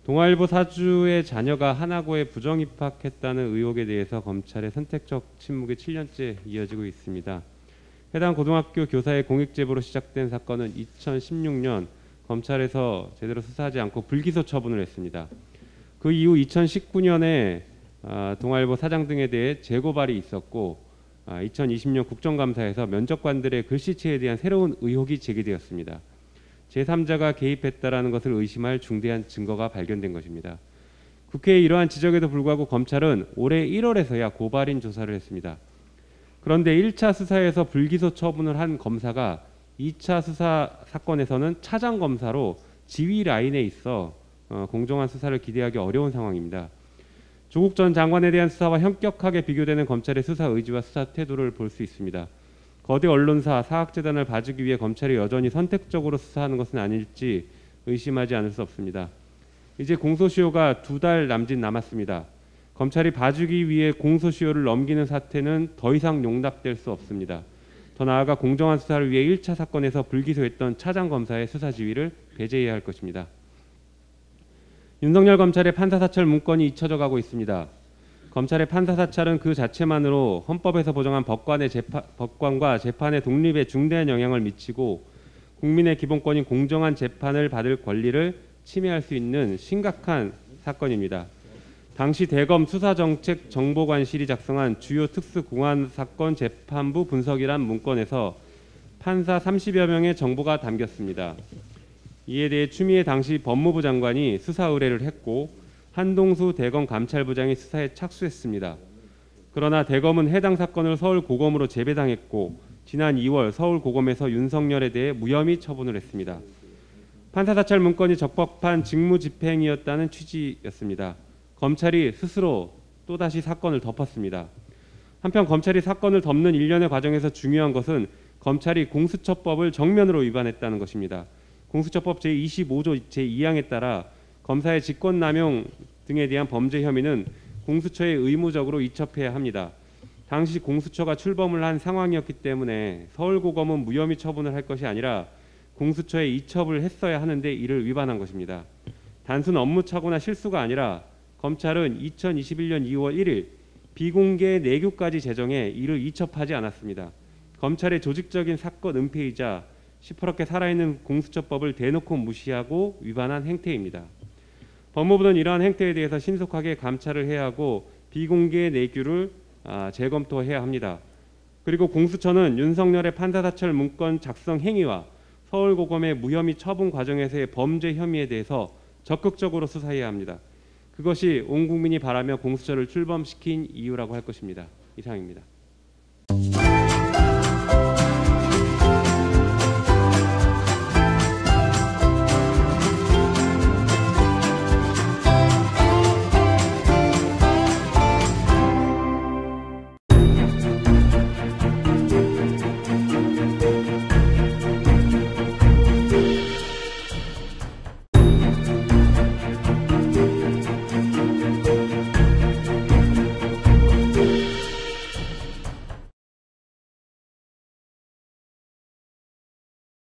동아일보 사주의 자녀가 하나고에 부정 입학했다는 의혹에 대해서 검찰의 선택적 침묵이 7년째 이어지고 있습니다. 해당 고등학교 교사의 공익 제보로 시작된 사건은 2016년 검찰에서 제대로 수사하지 않고 불기소 처분을 했습니다. 그 이후 2019년에 동아일보 사장 등에 대해 재고발이 있었고 2020년 국정감사에서 면접관들의 글씨체에 대한 새로운 의혹이 제기되었습니다. 제3자가 개입했다라는 것을 의심할 중대한 증거가 발견된 것입니다. 국회의 이러한 지적에도 불구하고 검찰은 올해 1월에서야 고발인 조사를 했습니다. 그런데 1차 수사에서 불기소 처분을 한 검사가 2차 수사 사건에서는 차장 검사로 지휘 라인에 있어 공정한 수사를 기대하기 어려운 상황입니다. 조국 전 장관에 대한 수사와 현격하게 비교되는 검찰의 수사 의지와 수사 태도를 볼 수 있습니다. 거대 언론사 사학재단을 봐주기 위해 검찰이 여전히 선택적으로 수사하는 것은 아닐지 의심하지 않을 수 없습니다. 이제 공소시효가 2달 남짓 남았습니다. 검찰이 봐주기 위해 공소시효를 넘기는 사태는 더 이상 용납될 수 없습니다. 더 나아가 공정한 수사를 위해 1차 사건에서 불기소했던 차장 검사의 수사 지휘를 배제해야 할 것입니다. 윤석열 검찰의 판사 사찰 문건이 잊혀져 가고 있습니다. 검찰의 판사 사찰은 그 자체만으로 헌법에서 보장한 법관과 재판의 독립에 중대한 영향을 미치고 국민의 기본권인 공정한 재판을 받을 권리를 침해할 수 있는 심각한 사건입니다. 당시 대검 수사정책정보관실이 작성한 주요 특수공안사건 재판부 분석이란 문건에서 판사 30여 명의 정보가 담겼습니다. 이에 대해 추미애 당시 법무부 장관이 수사 의뢰를 했고 한동수 대검 감찰부장이 수사에 착수했습니다. 그러나 대검은 해당 사건을 서울고검으로 재배당했고 지난 2월 서울고검에서 윤석열에 대해 무혐의 처분을 했습니다. 판사 사찰 문건이 적법한 직무집행이었다는 취지였습니다. 검찰이 스스로 또다시 사건을 덮었습니다. 한편 검찰이 사건을 덮는 일련의 과정에서 중요한 것은 검찰이 공수처법을 정면으로 위반했다는 것입니다. 공수처법 제25조 제2항에 따라 검사의 직권남용 등에 대한 범죄 혐의는 공수처에 의무적으로 이첩해야 합니다. 당시 공수처가 출범을 한 상황이었기 때문에 서울고검은 무혐의 처분을 할 것이 아니라 공수처에 이첩을 했어야 하는데 이를 위반한 것입니다. 단순 업무착오나 실수가 아니라 검찰은 2021년 2월 1일 비공개 내규까지 제정해 이를 이첩하지 않았습니다. 검찰의 조직적인 사건 은폐이자 시퍼렇게 살아있는 공수처법을 대놓고 무시하고 위반한 행태입니다. 법무부는 이러한 행태에 대해서 신속하게 감찰을 해야 하고 비공개 내규를 재검토해야 합니다. 그리고 공수처는 윤석열의 판사 사찰 문건 작성 행위와 서울고검의 무혐의 처분 과정에서의 범죄 혐의에 대해서 적극적으로 수사해야 합니다. 그것이 온 국민이 바라며 공수처를 출범시킨 이유라고 할 것입니다. 이상입니다.